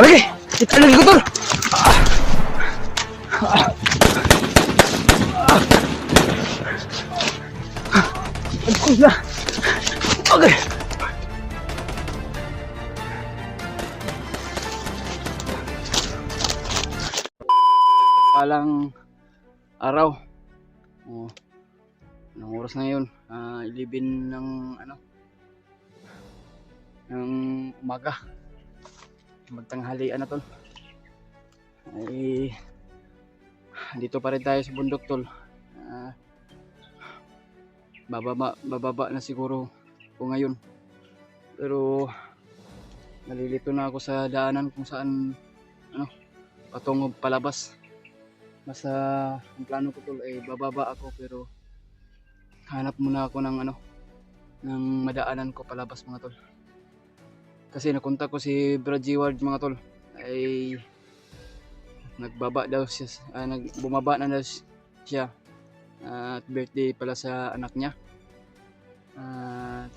Aray! Italon ko tol! Agkos na! Okay! Palang araw. Oh, anong oras na yun? 11 ng ng umaga. Magtanghalian na tol. Ay dito pa rin tayo sa bundok tol. Bababa na siguro ko ngayon. Pero nalilito na ako sa daanan kung saan patungo palabas. Basta ang plano ko tol ay bababa ako, pero hanap muna ako ng ng madaanan ko palabas mga tol. Kasi nakontak ko si Brad G-Ward mga tol, ay nagbaba daw siya, bumaba na daw siya at birthday pala sa anak niya, at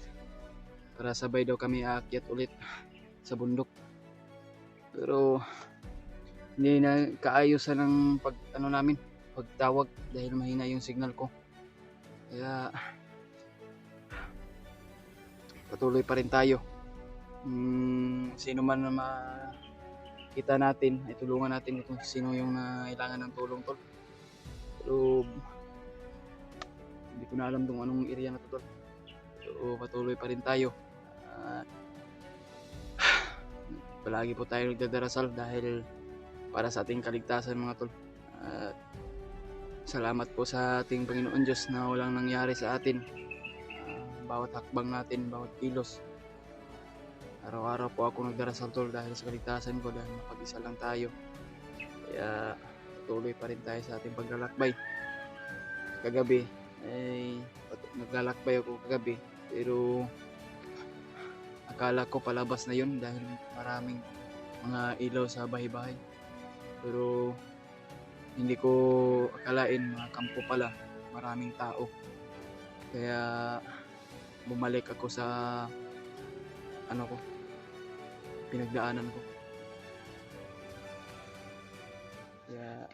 para sabay daw kami aakyat ulit sa bundok. Pero hindi na kaayusan ng pagtawag dahil mahina yung signal ko, kaya patuloy pa rin tayo. Sino man na makita natin ay tulungan natin kung sino yung nailangan ng tulong tol. Pero hindi ko na alam kung anong area na to tol. So patuloy pa rin tayo. Palagi po tayo nagdadarasal dahil para sa ating kaligtasan mga tol. Salamat po sa ating Panginoon Diyos na walang nangyari sa atin. Bawat hakbang natin, bawat kilos, araw-araw po ako nagdarasal tol dahil sa kaligtasan ko, dahil mapag-isa lang tayo. Kaya patuloy pa rin tayo sa ating paglalakbay. Kagabi ay naglalakbay ako kagabi, pero akala ko palabas na yun dahil maraming mga ilaw sa bahay-bahay. Pero hindi ko akalain mga kampo pala, maraming tao. Kaya bumalik ako sa pinagdaanan ko. Kaya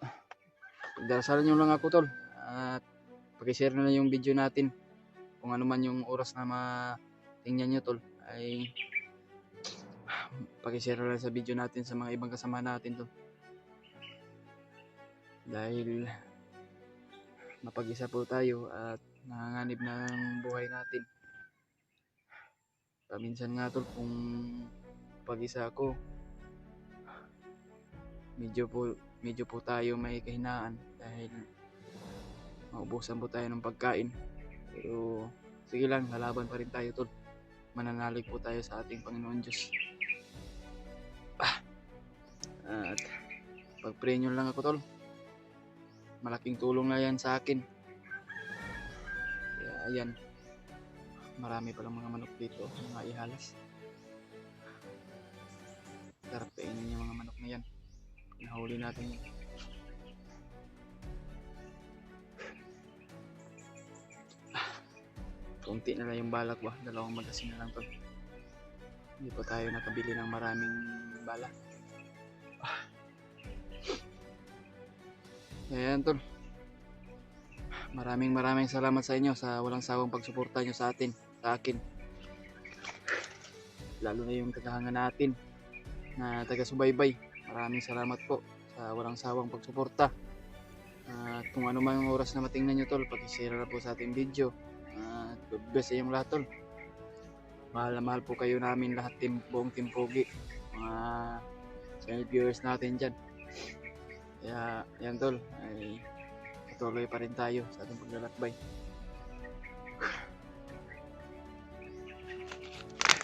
dasalan nyo lang ako tol, at pakishare na lang yung video natin. Kung ano man yung oras na matingnan nyo tol, ay pakishare na lang sa video natin sa mga ibang kasama natin tol. Dahil mapag-isa po tayo at nanganganib ng buhay natin. Paminsan nga tol, kung pag-isa ako, medyo po tayo may kahinaan dahil maubusan po tayo ng pagkain. Pero sige lang, lalaban pa rin tayo tol. Mananalig po tayo sa ating Panginoon Diyos. At pag-pray nyo lang ako tol, malaking tulong na yan sa akin. Kaya ayan, marami palang mga manok dito, mga ihalas. Sarap kainin yung mga manok na yan. Nahuli natin yan. Kunti na lang yung balak ba, 2 magasin na lang tol. Hindi pa tayo nakabili ng maraming bala. Ayan tol, maraming salamat sa inyo sa walang sawang pagsuporta nyo sa akin, lalo na yung tagahanga natin na taga-subaybay. Maraming salamat po sa walang sawang pagsuporta. At kung ano man yung oras na matingnan nyo tol, pag-share na po sa ating video. God bless sa inyong lahat tol. Mahal na mahal po kayo namin lahat, buong Team Pogi, mga channel viewers natin dyan. Kaya yan tol, ay patuloy pa rin tayo sa ating paglalakbay.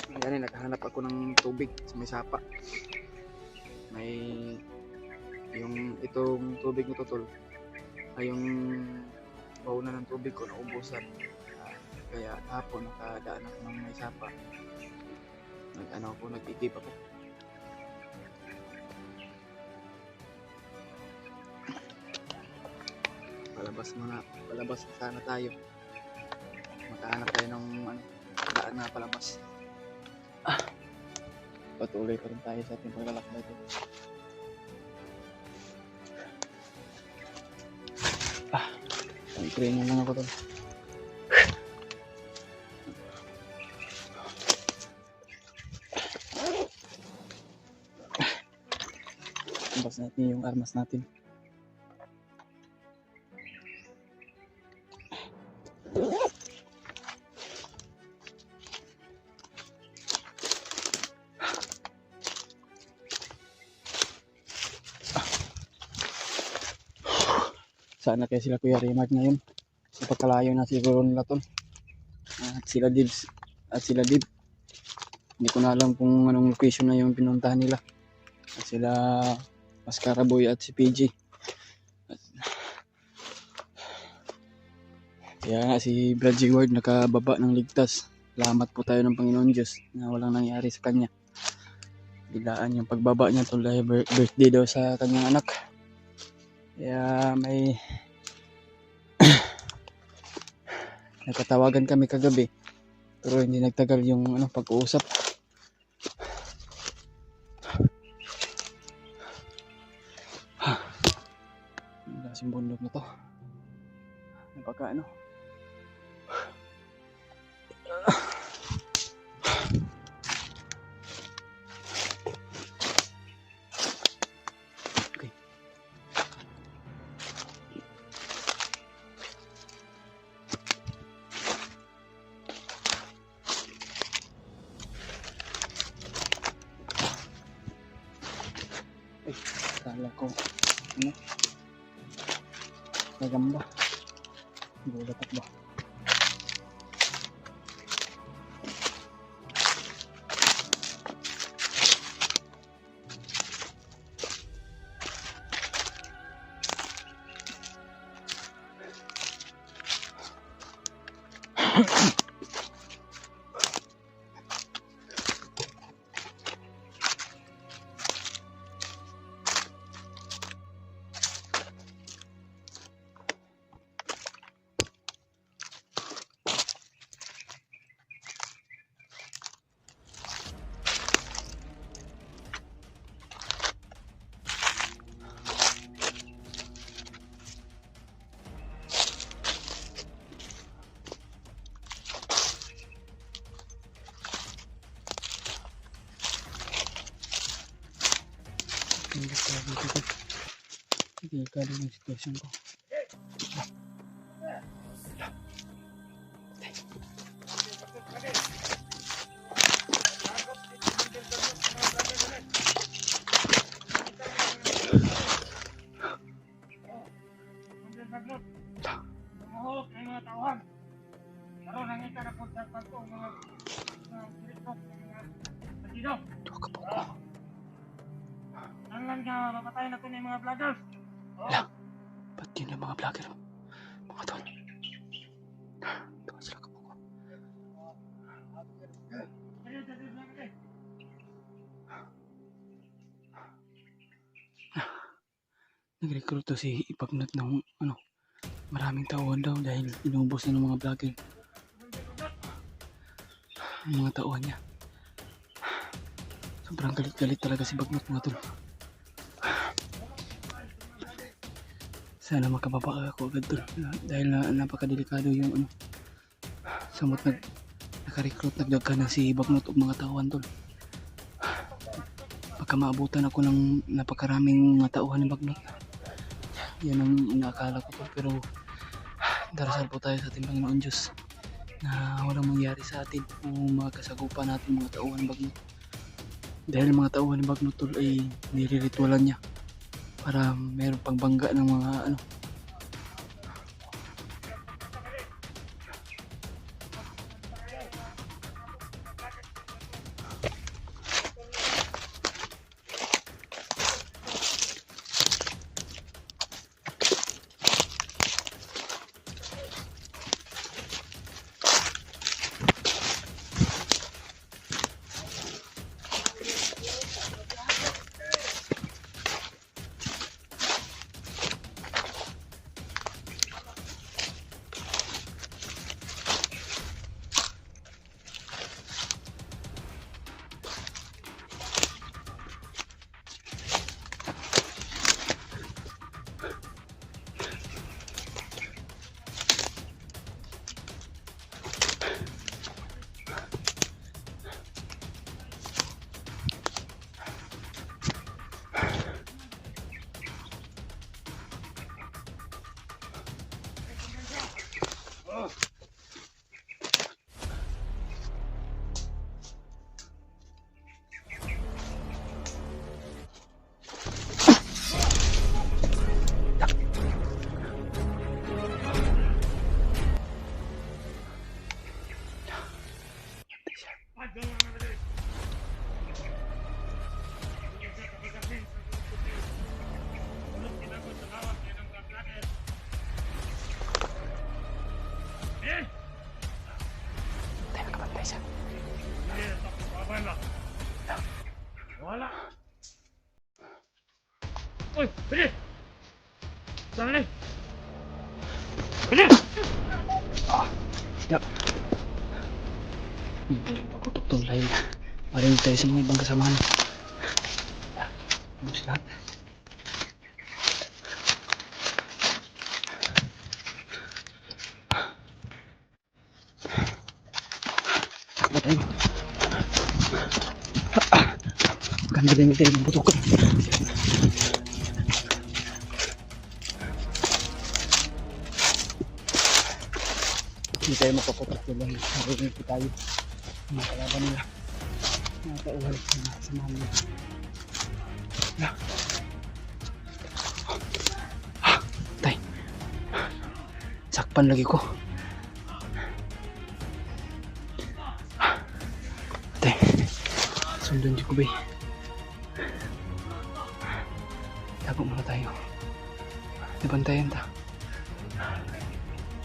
Ngayon nakahanap ako ng tubig sa may sapa. May yung itong tubig nito tol ay yung baunan ng tubig ko naubusan. Kaya hapon nakadaan ako ng may sapa. Nag-ikip ako. Palabas sana tayo. Makahanap tayo ng daan na palabas. patuloy pa rin tayo sa ating paglalakbay dito. Training lang ako doon. Ambas natin yung armas natin. Sana kaya sila Kuya Raymart ngayon. Kasi pagkalayo na siguro nila tol. At sila Dibs. At sila Dib. Hindi ko na alam kung anong location na yung pinuntahan nila. At sila Mascara Boy at si PG. Kaya nga si Brad G. Ward nakababa ng ligtas. Salamat po tayo ng Panginoon Diyos na walang nangyari sa kanya. Bilaan yung pagbaba niya tol dahil birthday daw sa kanyang anak. Kaya may nagkatawagan kami kagabi pero hindi nagtagal yung pag-uusap. Ang lasing bundok na to. Napaka kala ko nagamba gulat at ba delikado yung sitwasyon ko. Nanglan ka, mapatayin natin yung mga vloggers. Wala. Ba't yun yung mga vlogger? Mga tol. Tuwa sila kapag ko. Nag-recruit to si Ipagnat ng maraming tauhan daw dahil inubos na ng mga vlogger. Ang mga tauhan niya. Sobrang galit-galit talaga si Bagnat mga tol. Sana makababa ako agad tol dahil napakadelikado yung samot naka-recruit nagdagka na si Bagnat og mga tauhan tol. Pagka maabutan ako ng napakaraming mga tauhan ni Bagnat, yan ang inaakala ko tol, pero darasal po tayo sa ating Panginoon Diyos na walang mangyari sa atin kung makasagupan natin mga tauhan ni Bagnat. Dahil mga tauhan ni Bagnat tol ay niliritualan niya para mayroong pagbangga ng mga Padong na naman. Hindi siya kapagasin sa grupo. Ulot kinabot sa lawas kaya ng mga vlogger. Eh? Tayo nakapantay siya. Hindi, tapos baban lang. Wala. Uy, pili! Saan na? Pili! Yap. Pakutok tong lain. Marinig tayo sa mga ibang kasamahan. Bus lahat. Takbo tayo. Ganda din tayo ng butok ko. Hindi tayo mapaputok ko lang. Marinig ko tayo. Mga kalaban nila. Mga kauhal sa mga kasamahan nila. Tay. Sakpan lagi ko. Tay. Sundan di ko ba. Tago muna tayo. Nabantayan ta.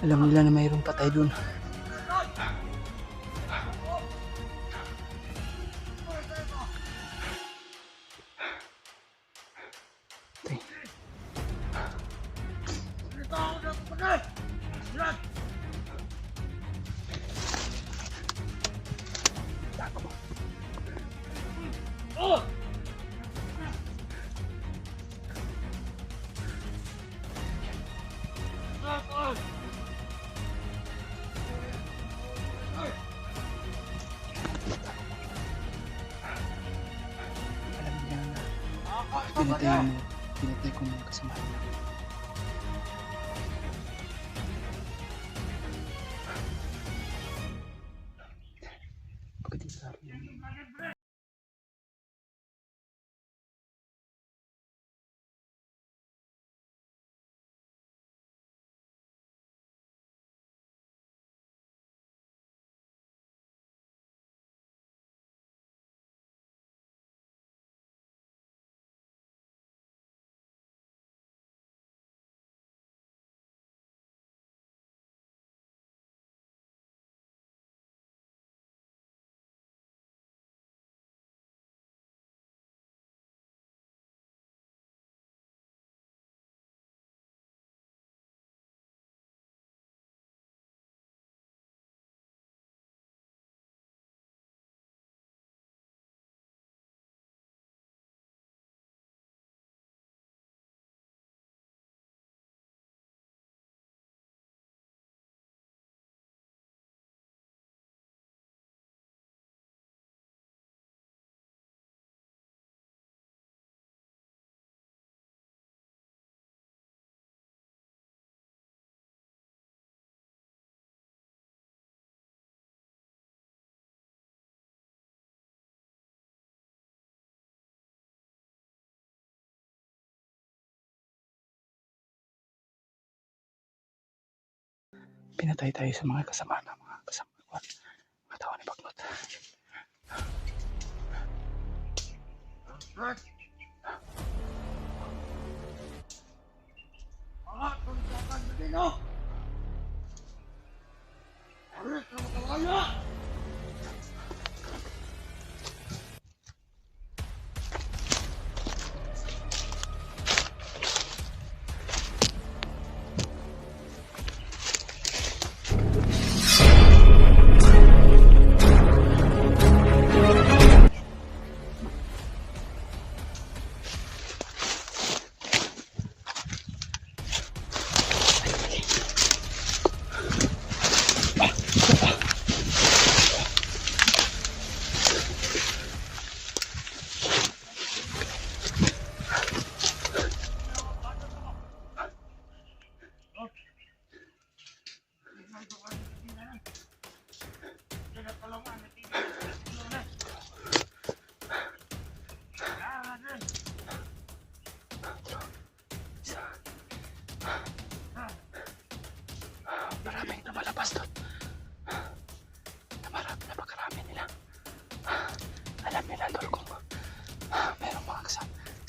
Alam nila na mayroong patay dun. Tay. Tago. Oh! Alam nila na pinatay ko mga kasamahan nila. Pagdating sa akin, pinatay tayo sa mga kasama ng mga kasama ko. Mga tao ni Bagnot.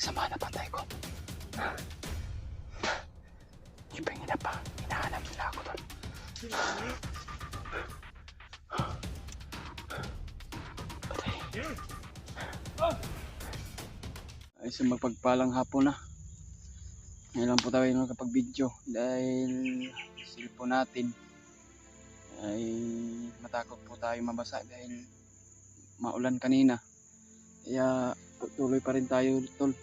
Sama na patay ko. Ipingin na pa. Hinahanap nila ako doon. Patay. Ay, sa magpagpalang hapon na. Ngayon lang po tayo nakapag-video dahil cellphone natin ay matakot po tayo mabasa dahil maulan kanina. Kaya tuloy pa rin tayo tol.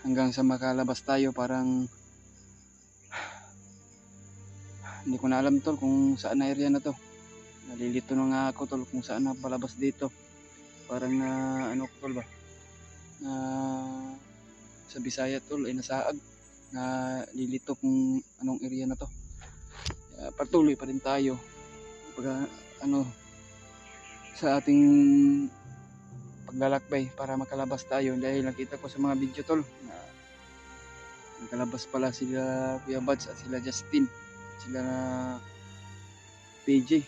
Hanggang sa makalabas tayo, parang hindi ko na alam tol kung saan na area na to. Nalilito na nga ako tol kung saan na palabas dito. Parang ano ko tol ba? Sa Bisaya tol ay nasaag, na lilito kung anong area na to. Kaya patuloy pa rin tayo pag sa ating paglalakbay para makalabas tayo, dahil nakita ko sa mga video tol na nakalabas pala sila Kuya Buds at sila Justin, sila na PJ.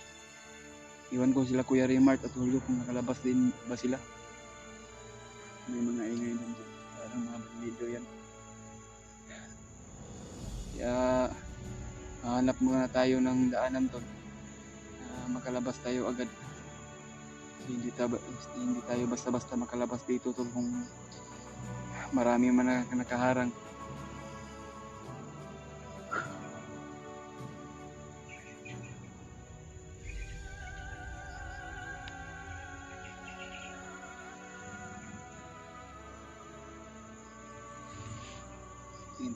Iwan ko sila Kuya Remart at Julio kung nakalabas din ba sila. May mga ingay din dyan, parang mga video yan. Kaya hanap muna tayo ng daanan tol, makalabas tayo agad. Hindi tayo basta-basta makalabas dito tol kung marami man na nakaharang.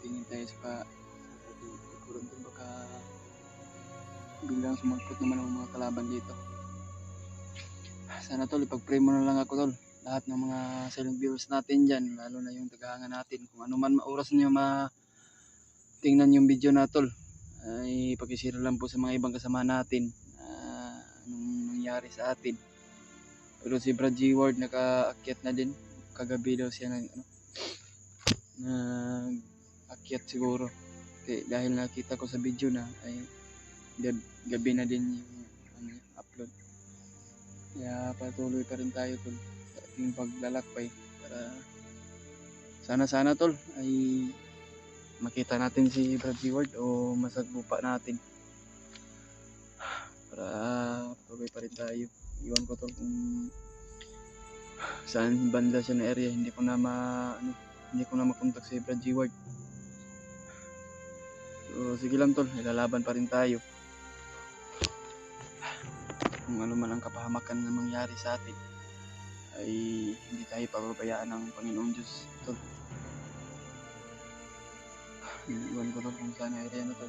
Tingin tayo sa kurang tol, baka biglang sumagpot naman ang mga kalaban dito. Sana tol, ipag-pray mo na lang ako tol, lahat ng mga silent viewers natin dyan, lalo na yung tagahangan natin, kung ano man oras nyo tingnan yung video na tol, ay pakishare lang po sa mga ibang kasama natin anong nangyari sa atin. Pero si Brad G. Ward nakaakyat na din, kagabi daw siya akyat siguro. Okay, dahil nakita ko sa video na ay gabi na din yung upload. Kaya patuloy pa rin tayo tol sa ating paglalakbay para sana tol ay makita natin si Brad Ward o masagbupa natin para patuloy pa rin tayo. Iwan ko tol kung saan banda siya na area, hindi ko na makontak si Brad Ward. So sige lang tol, ilalaban pa rin tayo. Kung ano man ang kapahamakan na mangyari sa atin ay hindi tayo pababayaan ng Panginoon Diyos tol. Iwan ko tol kung saan ay area na tol.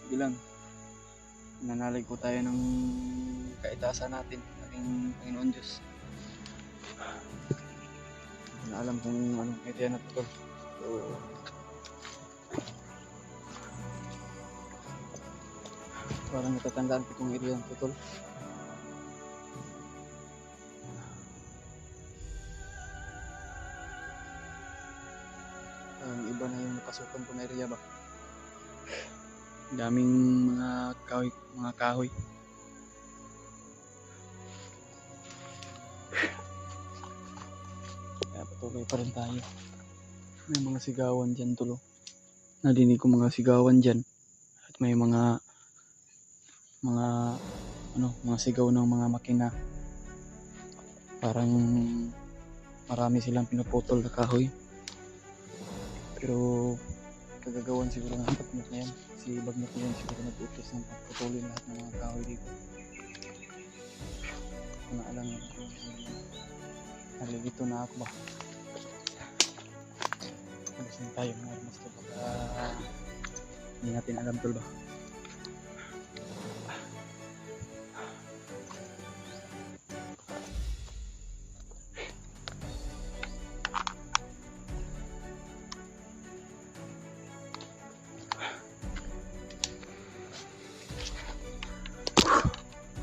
Sige lang, nanalig ko tayo ng kaitaasan natin, ating Panginoon Diyos. Hindi na alam kung anong area na tol. So parang natatandaan ko itong area ng tol. Iba na yung napasukan ko na area ba. Daming mga kahoy. Kaya patuloy pa rin tayo. May mga sigawan dyan tulo. Nadinig ko mga sigawan dyan. At may mga sigaw ng mga makina. Parang marami silang pinuputol na kahoy. Pero kagagawan siguro ng bagnot na yan. Si bagnot na yan siguro nag-utos ng pagputulin lahat ng mga kahoy dito. Kung naalam nyo, nalilito na ako ba? Nagsin tayo mga armas to baka hindi natin alam tol ba?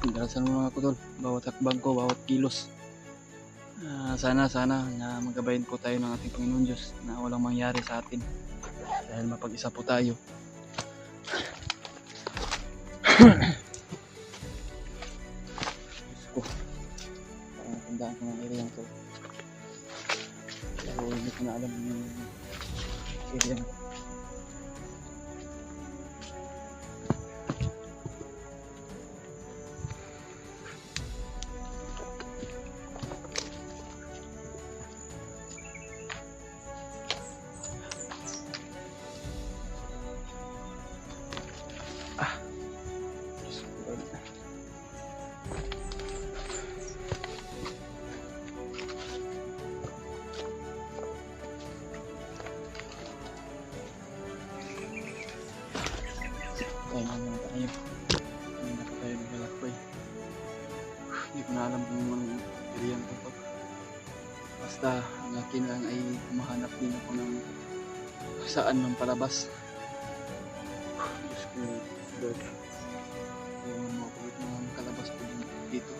Dalasan mo ako tol, bawat hakbang ko, bawat kilos. Sana na magabayan po tayo ng ating Panginoon Diyos na walang mangyari sa atin dahil mapag-isa po tayo. Diyos ko, parang natandaan ko ng area to. Pero hindi ko na alam yung area na to. Kaya naman tayo. Hindi na pa tayo naglalakbay. Hindi ko na alam kung anong area na to. Basta ang akin lang ay humahanap din ako ng saan ng palabas. Diyos ko, Lord. Kung makulit mga kalabas ko din dito.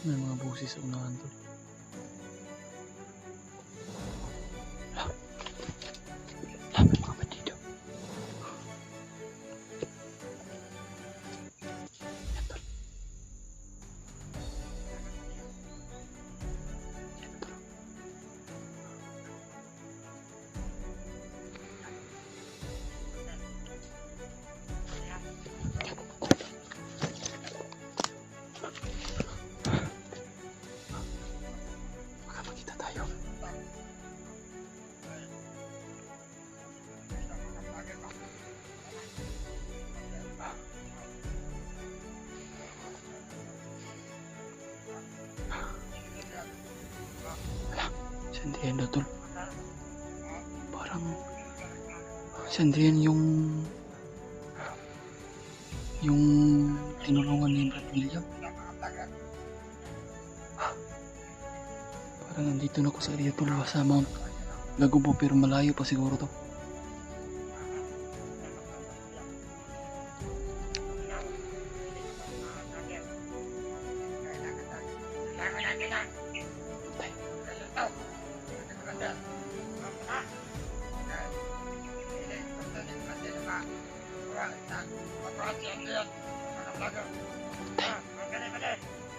May mga busis sa unahan to. May mga bandido. Baka makita tayo. Sandrian daw tol. Parang Sandrian yung tinulungan ni Brad William. Parang nandito na ako sa area tol sa Mount Lagubo pero malayo pa siguro to.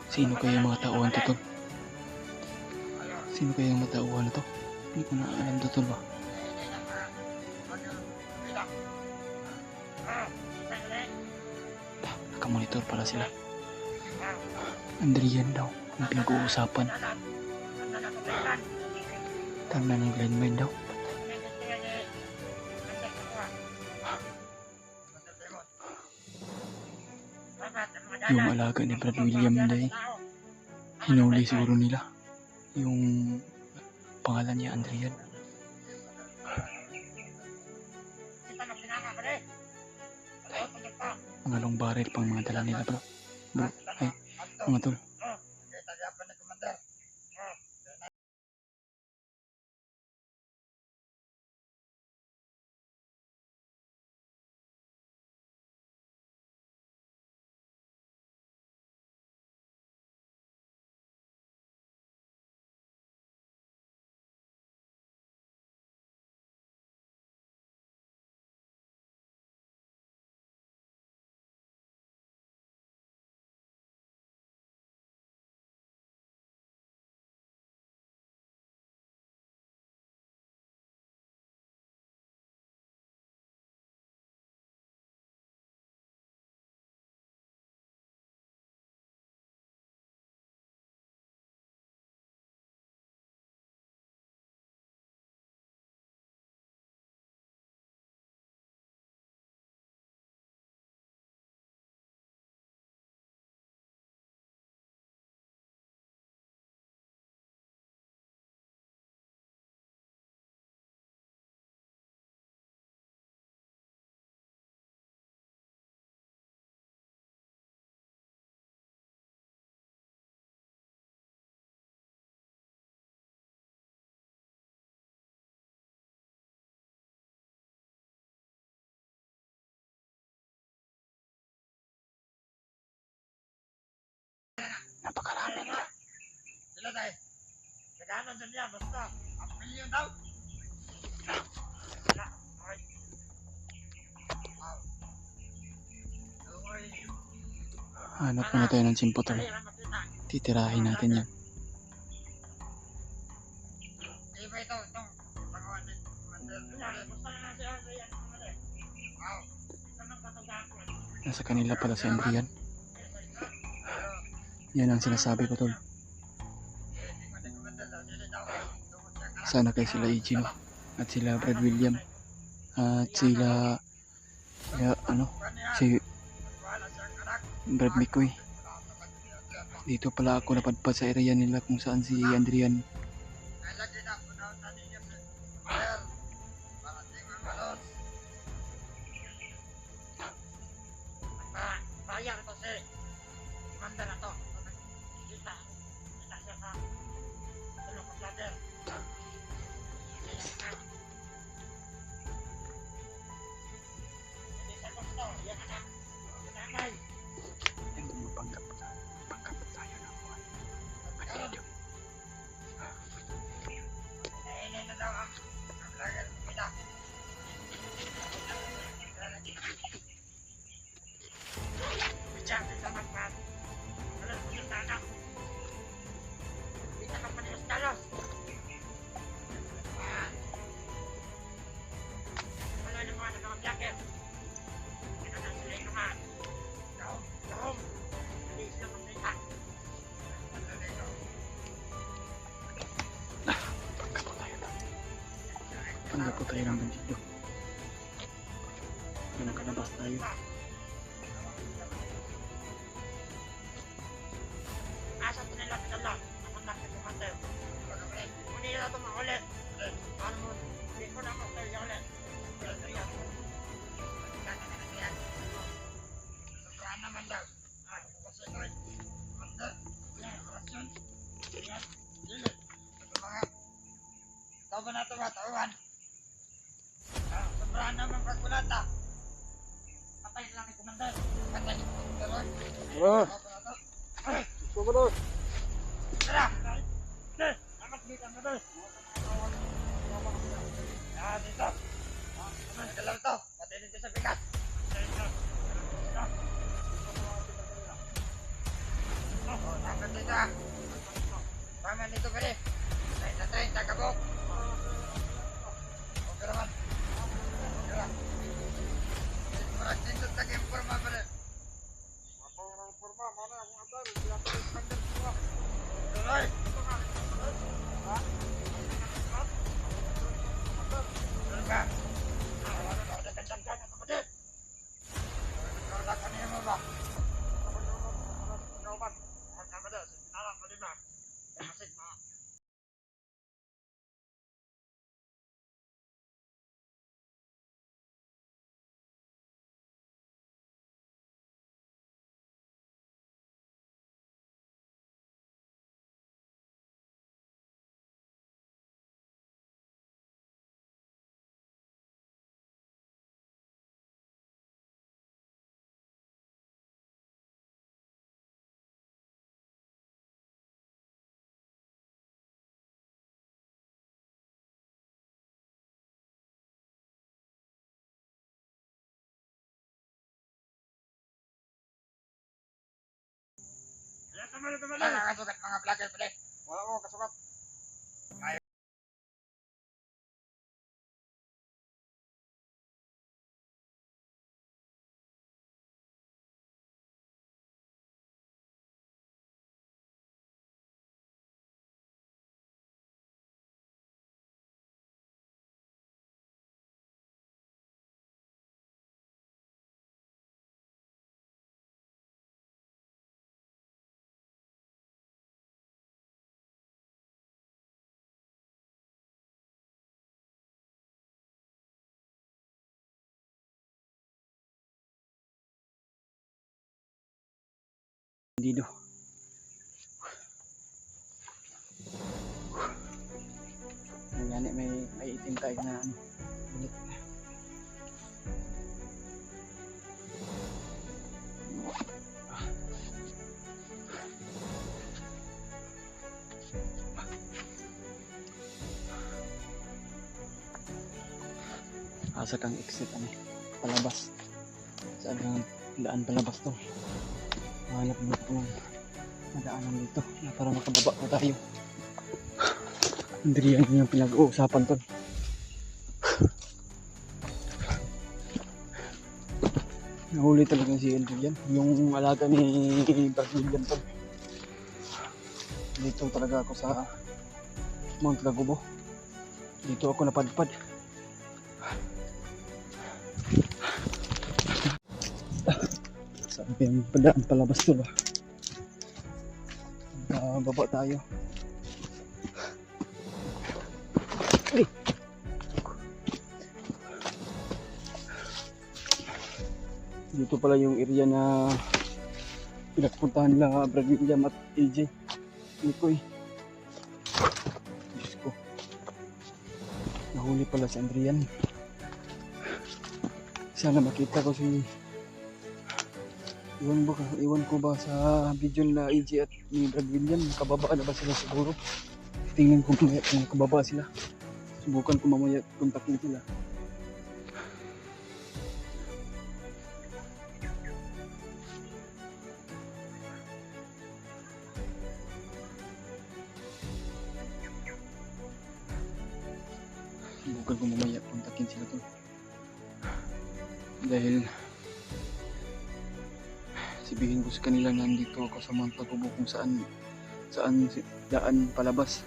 Sino kaya yung mga tauhan to tol? Sino kaya yung mga tauhan na to? Hindi ko na alam to tol ba? Nakamonitor pala sila. Andrian daw ang pinag-uusapan. Tama na yung blind mind daw. Yung alaga ni Brad William day, hinuli siguro nila. Yung pangalan niya Andrian. Mga long barrel pang mga dala nila bro. Ay, mga tol. pre. Nagano dyan yan, basta. Ang milyon daw. Wala. Okay. Wow. Okay. Hanap muna tayo ng simpo tol. Mahirap makita. Titirahin natin yan. Iba itong pagawa din. Basta na siya sa yan. Wow. Isa ng katagapan. Nasa kanila pala si Andrian. Yan ang sinasabi ko tol. Sana kay sila Igino at sila Brad William at sila si Brad McCoy. Dito pala ako napadpad sa area nila kung saan si Andrian. Bayar to si Commander na to. Kita siya sa tulong ko vlogger. Hindi siya gusto. Yan anak. Nanay. Hindi mo panggap tayo ng buwan. Malilyo. Nainin na daw ang vlogger ko kita. Bicara kita magpat. Wala ko yung tanak. Kita ka pa ni Estalos. Wala na mga nagkakabyaker. Kita na sila yung naman. Dahom. Nalis lang ang kita. Panggap ko tayo ng bandido. Nakalabas tayo. Asa po nila pinala? Ang natin yung hotel. Kung nila ito makulit. Ano mo? Hindi ko na hotel yung ulit. Sobrang naman daw. Kasi ito ay hotel. Orasyon. Yan. Dili. Ito mga tao ba na ito mga tauhan? Sobrang naman pagkulata. Patay lang ni Commander. Patay. Pero Sumunod! tara! Amat dito ang gabi! Dito! Dalaw to! Patay dito sa bigat! Dapat dito ah! Paman dito pala! Tayo na tayo, tagabok! Okay naman! Okay lang! Parang dito tag-informa pala! Tuloy! Tuloy ka! Wala ka dagdag-dagdag na kapatid! Wala ka niya mo ba? Kauban! Huwag ka ba daw? Sinala ko din ba? Masid mo! Wala kasukat mga vlogger pala. Wala ko kasukat. Bandido. Ayan, may itim tayo na ulit. asa kang exit ano, palabas. Saan kang daan palabas to? Hanap mo itong nadaanan dito na para makababa pa tayo. Hindi yan yung pinag-uusapan to. Nahuli talaga si Adrian, yung alaga ni Brazilian to. Dito talaga ako sa Mount Lagubo. Dito ako napadpad. Sabi yung padaan palabas to ba? Baba tayo. Ay! Dito pala yung area na pinagpuntahan nila Brad William at AJ Nikoy. Diyos ko, nahuli pala si Adrian. Sana makita ko si iwan ko ba sa video na AJ at ni Brad William, nakababa na ba sila siguro. Tingnan ko mamaya kung nakababa sila. Subukan ko mamaya kontakin sila. Subukan ko mamaya kontakin sila to. Dahil sabihin ko sa kanila na nandito ako sa Mount Lagubo kung saan daan palabas.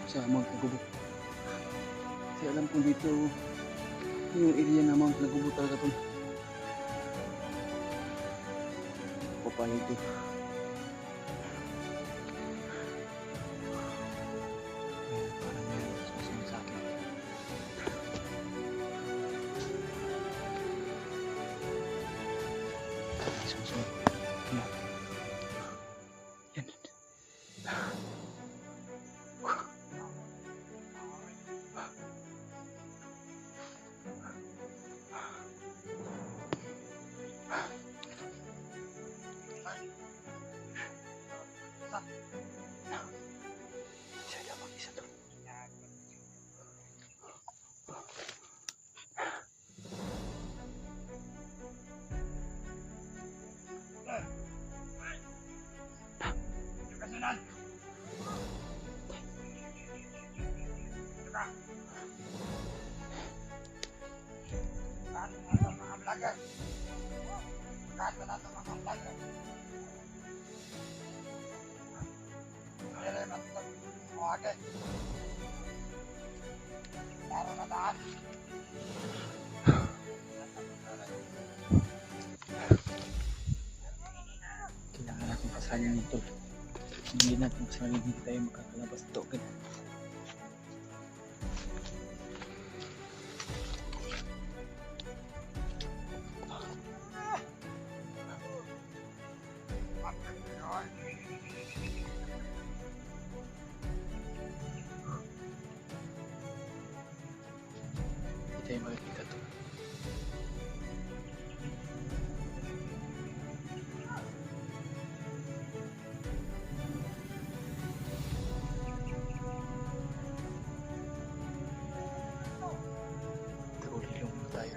Sa Mount Lagubo. Kasi alam ko dito yung area na Mount Lagubo talaga to. Papayag to. Parang meron susunod sa akin. Susunod. Yan. Siya lamang isa to. Kailangan natin pasalin nito. Hindi natin pasalin, hindi tayo makakalabas ito agad. Hindi tayo makikita ito. Tagulilong mo tayo.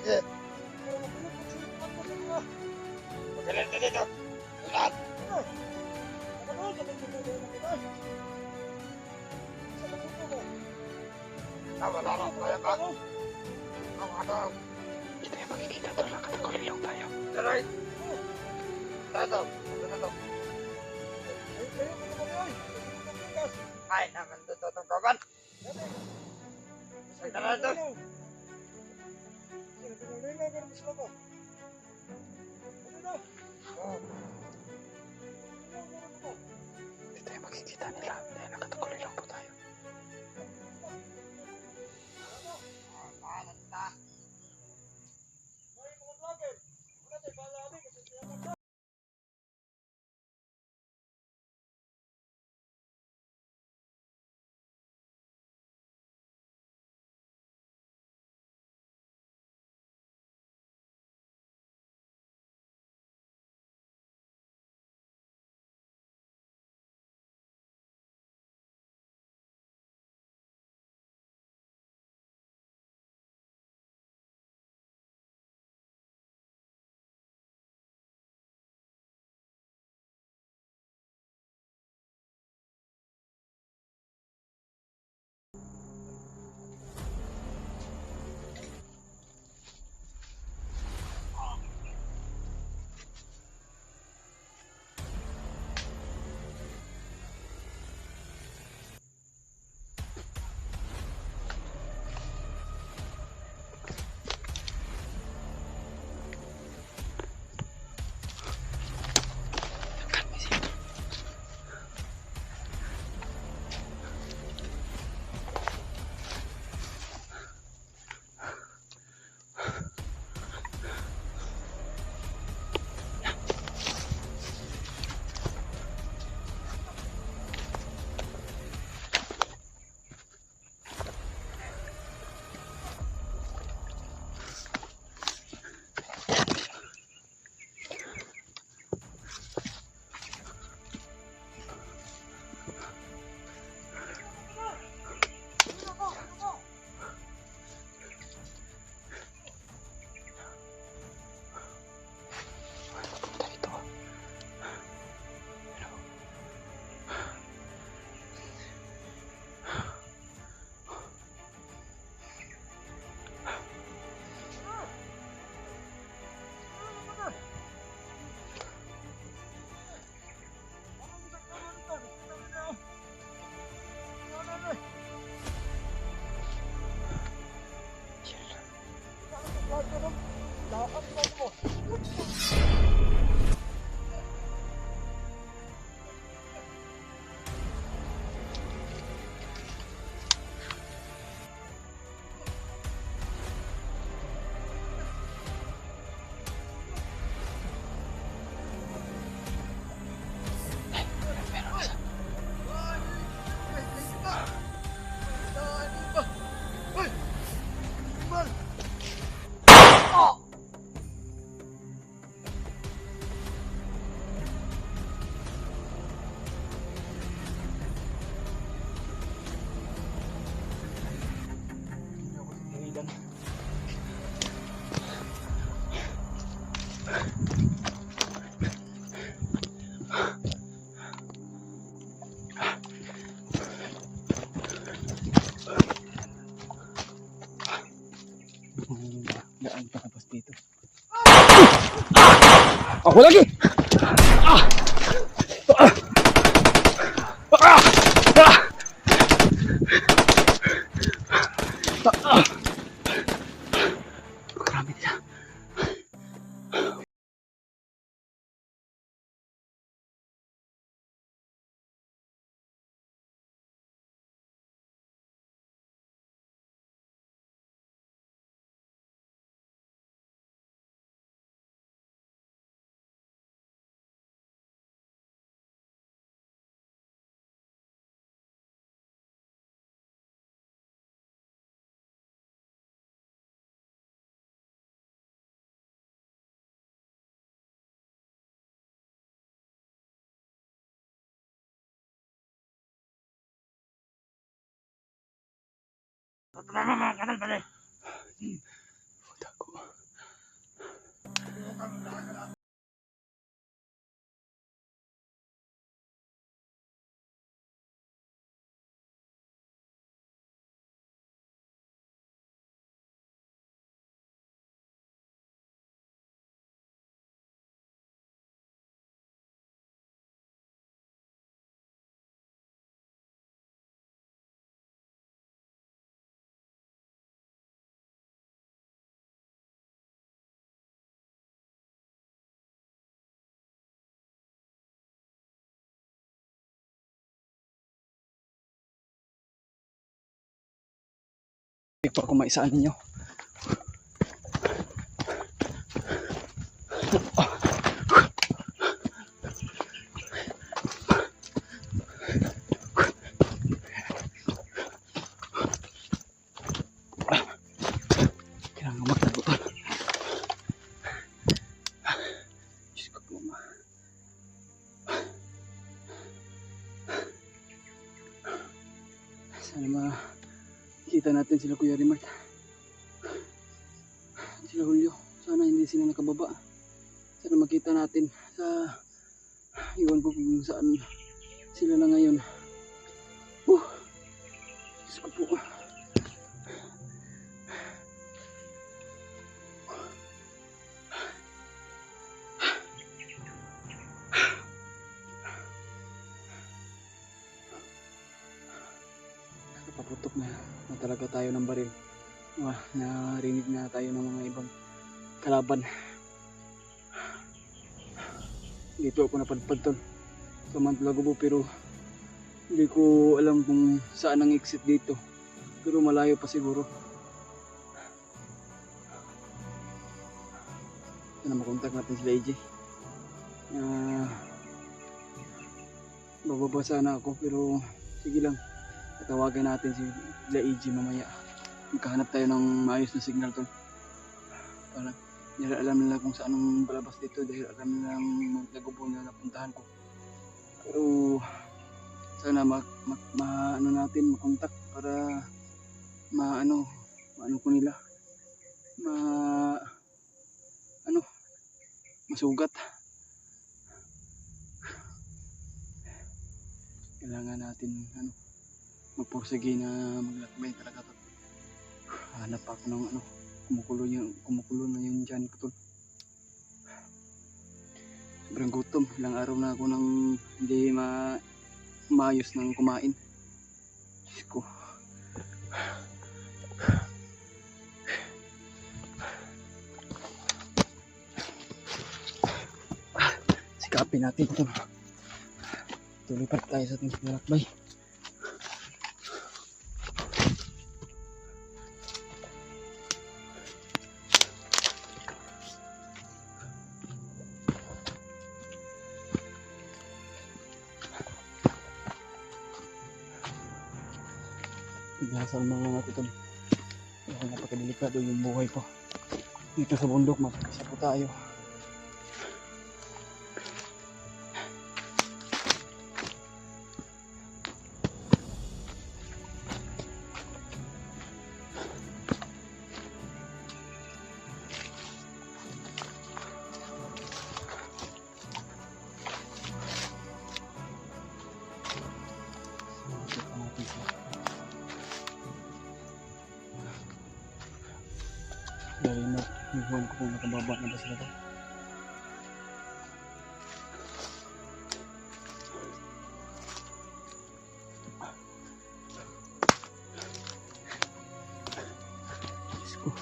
Sige. Magaling ka dito. Ulan. Wala na. Kaya ka. Ang Kita yung makikita to, nakatakulilong tayo. Taray. Tato. Tato. Ay, naman dito itong kaban. Sige na ito. Kita yung makikita nila, dahil nakatakulilong po tayo. Daan pa tapos dito. Ako lagi! Grabe nila. Tumama mga kanal pala. Tago. Hindi pa ako maisaan ninyo. Kailangan magtago. Diyos ko po, ma. Sana makita natin sila Kuya Rimart. Sila Julio. Sana hindi sila nakababa. Sana makita natin sa iwan ko kung saan sila na ngayon. Diyos ko po. Paputok na talaga tayo ng baril. Narinig na tayo ng mga ibang kalaban. Dito ako napadpad tol sa Mantlagubo, pero hindi ko alam kung saan ang exit dito, pero malayo pa siguro. Sana makontak natin sila AJ. Bababa sana ako, pero sige lang, tatawagan natin sila AJ mamaya. Magkahanap tayo ng maayos na signal tol, para dahil alam nila kung saan ang palabas dito, dahil alam nila ang Mantlagubo na napuntahan ko. Pero sana ano natin, makontak para maano ko nila, masugat. Kailangan natin magpursige na maglakbay talaga to. Hanap ako ng kumukulo na yung tiyan ko tol. Sobrang gutom, ilang araw na ako nang hindi maayos ng kumain. Diyos ko. Sikapin natin ito. Tuloy pa tayo sa ating paglalakbay. Paglasal mga nga ito. Napakadelikado yung buhay ko. Dito sa bundok, mapagisa po tayo. Dahil iwan ko kung nakababa na ba sila to. Diyos ko.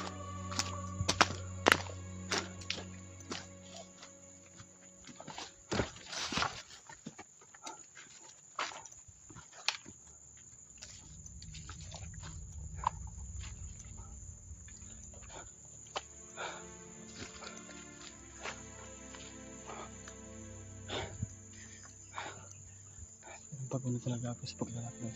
Pagod na talaga ako sa paglalakbay.